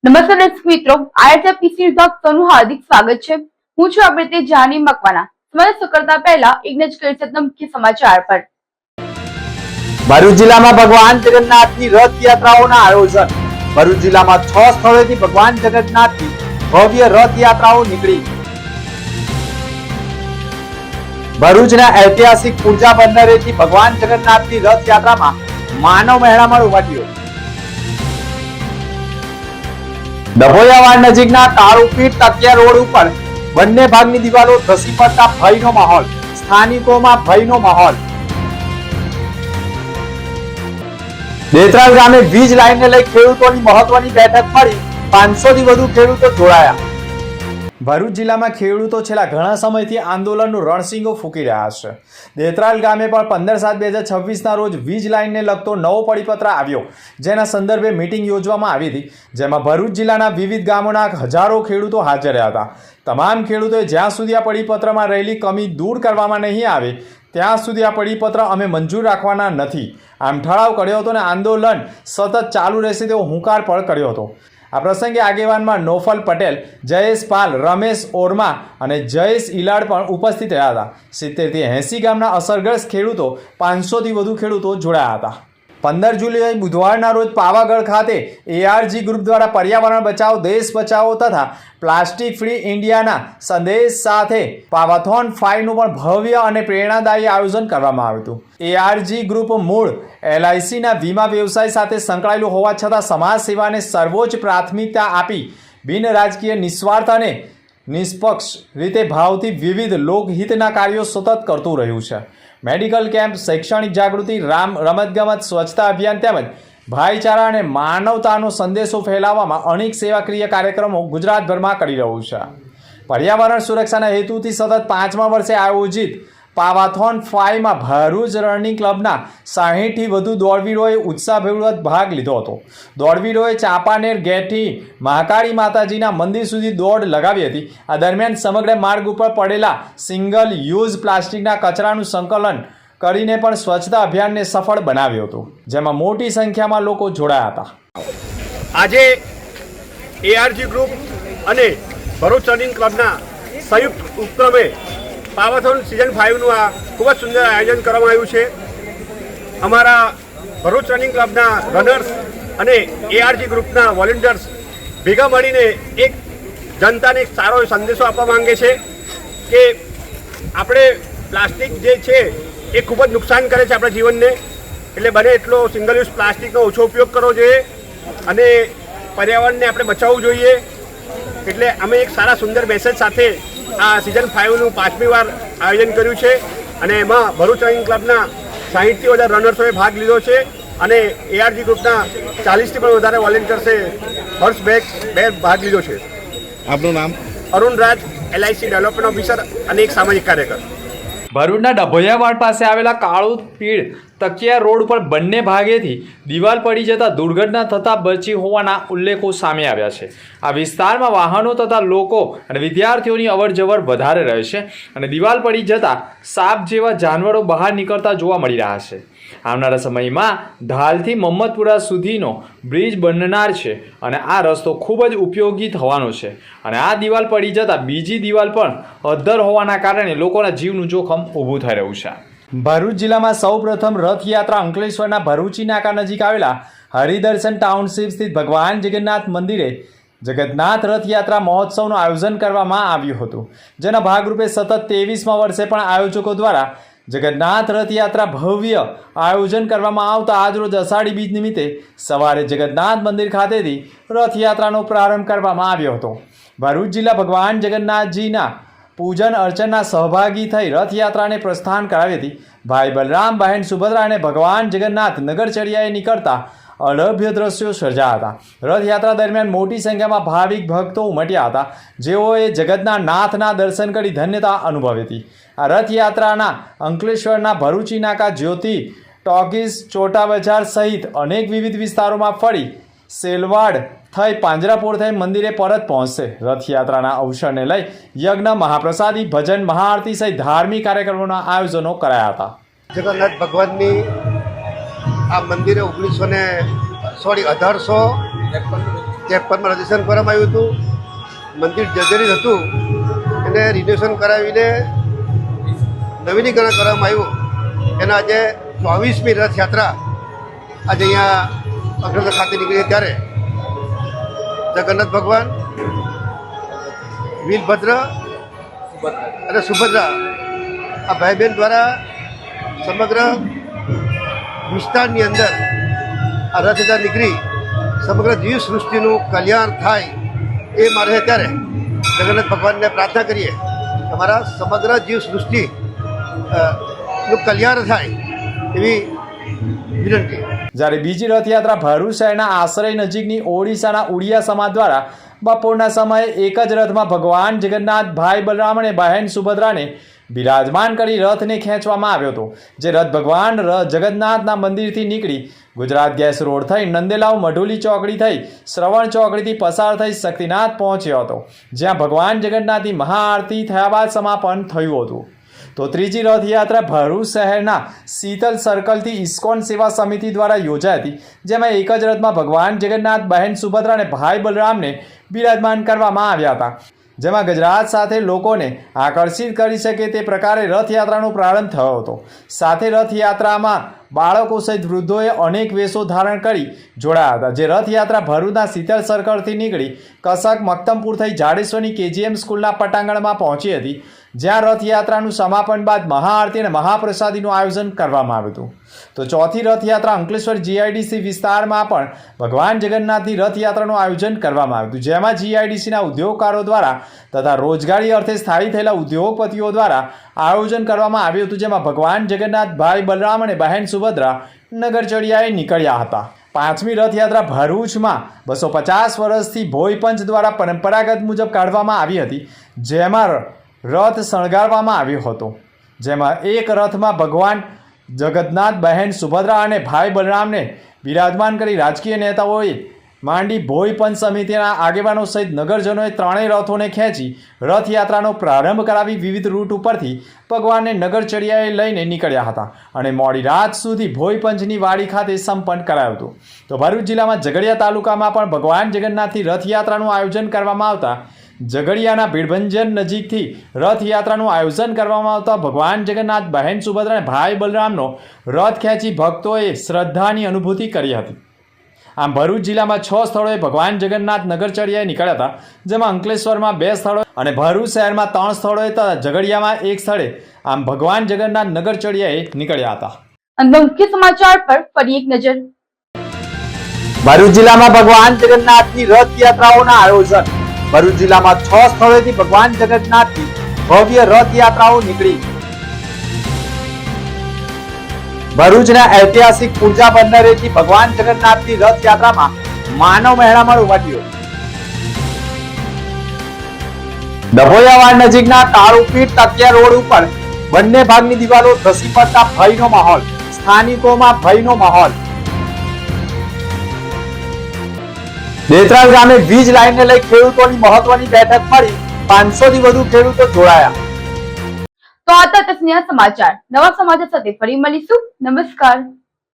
નમસ્કાર દર્શક મિત્રો, આઈઆરટી પીસી વિભાગ સૌનું હાર્દિક સ્વાગત છે। હું છું આપણે જાની મકવાના। સમાચાર કરતા પહેલા એક નજર કરી સત્તા મુખ્ય સમાચાર પર। ભરૂચ જિલ્લામાં ભગવાન જગન્નાથની રથયાત્રાઓના આયોજન। ભરૂચ જિલ્લામાં 6 સ્થળોએથી ભગવાન જગન્નાથની ભવ્ય રથયાત્રાઓ નીકળી। ભરૂચના ઐતિહાસિક પૂજા બંદરેથી ભગવાન જગન્નાથની રથયાત્રામાં માનવ મહેરામણ ઉમટ્યો। ડભોયાવાડ નજીકના તાળુપીઠ તકિયા રોડ ઉપર બંને ભાગની દિવાલો ધસી પડતા ભયનો માહોલ। સ્થાનિકોમાં ભયનો માહોલ। દેત્રાલ ગામે વીજ લાઈનને લઈ ખેડૂતોની મહત્વની બેઠક મળી। 500 થી વધુ ખેડૂતો જોડાયા। ભરૂચ જિલ્લામાં ખેડૂતો છેલ્લા ઘણા સમયથી આંદોલનનું રણસિંગો ફૂંકી રહ્યા છે। દેત્રાલ ગામે પણ 15/7/2026 ના રોજ વીજ લાઈનને લગતો નવો પરિપત્ર આવ્યો, જેના સંદર્ભે મીટિંગ યોજવામાં આવી હતી, જેમાં ભરૂચ જિલ્લાના વિવિધ ગામોના હજારો ખેડૂતો હાજર રહ્યા હતા। તમામ ખેડૂતોએ જ્યાં સુધી આ પરિપત્રમાં રહેલી કમી દૂર કરવામાં નહીં આવે ત્યાં સુધી આ પરિપત્ર અમે મંજૂર રાખવાના નથી, આમ ઠરાવ કર્યો હતો અને આંદોલન સતત ચાલુ રહેશે તેવો હુંકાર પણ કર્યો હતો। આ પ્રસંગે આગેવાનમાં નોફલ પટેલ, જયેશ પાલ, રમેશ ઓરમા અને જયેશ ઇલાડ પણ ઉપસ્થિત રહ્યા હતા। 70 થી 80 ગામના અસરગ્રસ્ત ખેડૂતો, 500 થી વધુ ખેડૂતો જોડાયા હતા। 15 જુલાઈ બુધવારના રોજ પાવાગઢ ખાતે એઆરજી ગ્રુપ દ્વારા પર્યાવરણ બચાવો દેશ બચાવો તથા પ્લાસ્ટિક ફ્રી ઇન્ડિયાના સંદેશ સાથે પાવાથોન 5નું પણ ભવ્ય અને પ્રેરણાદાયી આયોજન કરવામાં આવ્યું હતું। એઆરજી ગ્રુપ મૂળ LICના વીમા વ્યવસાય સાથે સંકળાયેલું હોવા છતાં સમાજ સેવાને સર્વોચ્ચ પ્રાથમિકતા આપી બિન રાજકીય, નિસ્વાર્થ અને નિષ્પક્ષ રીતે ભાવથી વિવિધ લોકહિતના કાર્યો સતત કરતું રહ્યું છે। મેડિકલ કેમ્પ, શૈક્ષણિક જાગૃતિ, રમતગમત, સ્વચ્છતા અભિયાન તેમજ ભાઈચારા અને માનવતાનો સંદેશો ફેલાવવામાં અનેક સેવાકીય કાર્યક્રમો ગુજરાતભરમાં કરી રહ્યું છે। પર્યાવરણ સુરક્ષાના હેતુથી સતત 5મા વર્ષે આયોજિત પાવાથોન 5માં ભરૂચ રનિંગ ક્લબના 60 થી વધુ દોડવીરોએ ઉત્સાહપૂર્વક ભાગ લીધો હતો। દોડવીરોએ ચાંપાનેર ગેટથી મહાકાળી માતાજીના મંદિર સુધી દોડ લગાવી હતી। આ દરમિયાન સમગ્ર માર્ગ ઉપર પડેલા સિંગલ યુઝ પ્લાસ્ટિકના કચરાનું સંકલન કરીને પણ સ્વચ્છતા અભિયાનને સફળ બનાવ્યું હતું, જેમાં મોટી સંખ્યામાં લોકો જોડાયા હતા। આજે એઆરજી ગ્રુપ અને ભરૂચ રનિંગ ક્લબના સંયુક્ત ઉપક્રમે પાવાથોન સિઝન 5નું આ ખૂબ જ સુંદર આયોજન કરવામાં આવ્યું છે। અમારા ભરૂચ રનિંગ ક્લબના રનર્સ અને એઆરજી ગ્રુપના વોલેન્ટિયર્સ ભેગા મળીને એક જનતાને એક સારો સંદેશો આપવા માંગે છે કે આપણે પ્લાસ્ટિક જે છે એ ખૂબ જ નુકસાન કરે છે આપણા જીવનને, એટલે બને એટલો સિંગલ યુઝ પ્લાસ્ટિકનો ઓછો ઉપયોગ કરવો જોઈએ અને પર્યાવરણને આપણે બચાવવું જોઈએ। એટલે અમે એક સારા સુંદર મેસેજ સાથે આ સિઝન 5નું 5મી વાર આયોજન કર્યું છે અને એમાં ભરૂચ રનિંગ ક્લબના 60 થી વધારે રનર્સોએ ભાગ લીધો છે અને એઆરજી ગ્રુપના 40 થી પણ વધારે વોલેન્ટિયર્સે બે ભાગ લીધો છે। આપનું નામ? અરુણ રાજ, LIC ડેવલપમેન્ટ ઓફિસર અને એક સામાજિક કાર્યકર। ભરૂચના ડભોયાવાડ પાસે આવેલા કાળુપીઠ તકિયા રોડ પર બંને ભાગેથી દિવાલ પડી જતા દુર્ઘટના થતા બચી હોવાના ઉલ્લેખો સામે આવ્યા છે। આ વિસ્તારમાં વાહનો તથા લોકો અને વિદ્યાર્થીઓની અવરજવર વધારે રહે છે અને દિવાલ પડી જતા સાપ જેવા જાનવરો બહાર નીકળતા જોવા મળી રહ્યા છે। આવનારા સમયમાં ઢાલથી મમ્મદપુરા સુધીનો બ્રિજ બનનાર છે અને આ રસ્તો ખૂબ જ ઉપયોગી થવાનો છે અને આ દિવાલ પડી જતા બીજી દિવાલ પણ અદ્ધર હોવાના કારણે લોકોના જીવનું જોખમ ઊભું થઈ રહ્યું છે। ભરૂચ જિલ્લામાં સૌપ્રથમ રથયાત્રા અંકલેશ્વરના ભરૂચી નાકા નજીક આવેલા હરિદર્શન ટાઉનશીપ સ્થિત ભગવાન જગન્નાથ મંદિરે જગન્નાથ રથયાત્રા મહોત્સવનું આયોજન કરવામાં આવ્યું હતું, જેના ભાગરૂપે સતત 23મા વર્ષે પણ આયોજકો દ્વારા જગન્નાથ રથયાત્રા ભવ્ય આયોજન કરવામાં આવતા આજરોજ અષાઢી બીજ નિમિત્તે સવારે જગન્નાથ મંદિર ખાતેથી રથયાત્રાનો પ્રારંભ કરવામાં આવ્યો હતો। ભરૂચ જિલ્લા ભગવાન જગન્નાથજીના પૂજન અર્ચનના સહભાગી થઈ રથયાત્રાને પ્રસ્થાન કરાવી હતી। ભાઈ બલરામ, બહેન સુભદ્રા અને ભગવાન જગન્નાથ નગરચર્યાએ નીકળતા અલભ્ય દ્રશ્યો સર્જાયા હતા। રથયાત્રા દરમિયાન મોટી સંખ્યામાં ભાવિક ભક્તો ઉમટ્યા હતા, જેઓએ જગતના નાથના દર્શન કરી ધન્યતા અનુભવી હતી। આ રથયાત્રાના અંકલેશ્વરના ભરૂચી નાકા, જ્યોતિ ટોકીઝ, ચોટા બજાર સહિત અનેક વિવિધ વિસ્તારોમાં ફરી સેલવાડ થઈ પાંજરાપોળ થઈ મંદિરે પરત પહોંચશે। રથયાત્રાના અવસરને લઈ યજ્ઞ, મહાપ્રસાદી, ભજન, મહાઆરતી સહિત ધાર્મિક કાર્યક્રમોના આયોજનો કરાયા હતા। જગન્નાથ ભગવાનની આ મંદિરે 1853 53માં રજીસ્ટ્રેશન કરવામાં આવ્યું હતું. મંદિર જર્જરિત હતું એને રિનોવેશન કરાવીને નવીનીકરણ કરવામાં આવ્યું. એના આજે 24મી રથયાત્રા આજે અહીંયા અગ્રસર ખાતે નીકળી ત્યારે જગન્નાથ ભગવાન, વીરભદ્ર અને સુભદ્રા આ ભાઈ બહેન દ્વારા સમગ્ર વિસ્તારની અંદર આ રથયાત્રા નીકળી સમગ્ર જીવ સૃષ્ટિનું કલ્યાણ થાય એ મારે ત્યારે જગન્નાથ ભગવાનને પ્રાર્થના કરીએ કે અમારા સમગ્ર જીવ સૃષ્ટિ નું કલ્યાણ થાય એવી વિનંતી. જ્યારે બીજી રથયાત્રા ભરૂચ શહેરના આશ્રય નજીકની ઓડિશાના ઉડિયા સમાજ દ્વારા બપોરના સમયે એક જ રથમાં ભગવાન જગન્નાથ, ભાઈ બલરામ અને બહેન સુભદ્રાને બિરાજમાન કરી રથને ખેંચવામાં આવ્યો હતો. જે રથ ભગવાન જગન્નાથના મંદિરથી નીકળી ગુજરાત ગેસ રોડ થઈ નંદેલાવ મઢોલી ચોકડી થઈ શ્રવણ ચોકડીથી પસાર થઈ શક્તિનાથ પહોંચ્યો હતો, જ્યાં ભગવાન જગન્નાથની મહાઆરતી થયા બાદ સમાપન થયું હતું. તો ત્રીજી રથયાત્રા ભરૂચ શહેરના શીતલ સર્કલથી ઇસ્કોન સેવા સમિતિ દ્વારા યોજાઈ હતી, જેમાં એક જ રથમાં ભગવાન જગન્નાથ, બહેન સુભદ્રા અને ભાઈ બલરામને બિરાજમાન કરવામાં આવ્યા હતા. જેમાં ગુજરાત સાથે લોકોને આકર્ષિત કરી શકે તે પ્રકારે રથયાત્રાનો પ્રારંભ થયો હતો. સાથે રથયાત્રામાં બાળકો સહિત વૃદ્ધોએ અનેક વેશો ધારણ કરી જોડાયા હતા. જે રથયાત્રા ભરૂચના શીતલ સર્કલથી નીકળી કસક મક્તમપુર થઈ જાડેશ્વરની KGM સ્કૂલના પટાંગણમાં પહોંચી હતી, જ્યાં રથયાત્રાનું સમાપન બાદ મહાઆરતી અને મહાપ્રસાદીનું આયોજન કરવામાં આવ્યું હતું. તો ચોથી રથયાત્રા અંકલેશ્વર GIDC વિસ્તારમાં પણ ભગવાન જગન્નાથની રથયાત્રાનું આયોજન કરવામાં આવ્યું હતું, જેમાં GIDCના ઉદ્યોગકારો દ્વારા તથા રોજગારી અર્થે સ્થાયી થયેલા ઉદ્યોગપતિઓ દ્વારા આયોજન કરવામાં આવ્યું હતું, જેમાં ભગવાન જગન્નાથ, ભાઈ બલરામ અને બહેન સુભદ્રા નગરચર્યાએ નીકળ્યા હતા. પાંચમી રથયાત્રા ભરૂચમાં 250 વર્ષથી ભોયપંચ દ્વારા પરંપરાગત મુજબ કાઢવામાં આવી હતી, જેમાં રથ શણગારવામાં આવ્યો હતો. જેમાં એક રથમાં ભગવાન જગન્નાથ, બહેન સુભદ્રા અને ભાઈ બલરામને બિરાજમાન કરી રાજકીય નેતાઓએ માંડી ભોયપંચ સમિતિના આગેવાનો સહિત નગરજનોએ ત્રણેય રથોને ખેંચી રથયાત્રાનો પ્રારંભ કરાવી વિવિધ રૂટ ઉપરથી ભગવાનને નગરચર્યાએ લઈને નીકળ્યા હતા અને મોડી રાત સુધી ભોયપંચની વાડી ખાતે સંપન્ન કરાયું હતું. તો ભરૂચ જિલ્લામાં ઝઘડિયા તાલુકામાં પણ ભગવાન જગન્નાથની રથયાત્રાનું આયોજન કરવામાં આવતા ઝઘડિયાના ભીડભંજન નજીકથી રથયાત્રાનું આયોજન કરવામાં આવતા ભગવાન જગન્નાથ, બહેન સુભદ્રા અને ભાઈ બલરામનો રથ ખેંચી ભક્તોએ શ્રદ્ધાની અનુભૂતિ કરી હતી. આમ ભરૂચ જિલ્લામાં 6 સ્થળોએ ભગવાન જગન્નાથ નગરચર્યાએ નીકળ્યા હતા, જેમાં અંકલેશ્વરમાં 2 સ્થળોએ અને ભરૂચ શહેરમાં 3 સ્થળોએ તથા ઝઘડિયામાં 1 સ્થળે આમ ભગવાન જગન્નાથ નગરચર્યાએ નીકળ્યા હતા. અંત મુખ્ય સમાચાર પર ફરી એક નજર. ભરૂચ જિલ્લામાં ભગવાન જગન્નાથની રથયાત્રાઓના આયોજન. ભરૂચ જિલ્લામાં 6 સ્થળોએથી ભગવાન જગન્નાથની ભવ્ય રથયાત્રાઓ નીકળી. ભરૂચના ઐતિહાસિક પૂજા બંદરેથી ભગવાન જગન્નાથની રથયાત્રામાં માનવ મહેરામણ ઉમટ્યો. ડભોયાવાડ નજીકના તાળુપીઠ તકિયા રોડ ઉપર બંને ભાગની દિવાલો ધસી પડતા ભયનો માહોલ. સ્થાનિકોમાં ભયનો માહોલ. દેત્રાલ ગામે વીજ લાઈનને લઈ ખેડૂતોની મહત્વની બેઠક મળી. 500 થી વધુ ખેડૂતો જોડાયા. તો આ હતા સમાચાર. નવા સમાચાર સાથે ફરી મળીશું. નમસ્કાર.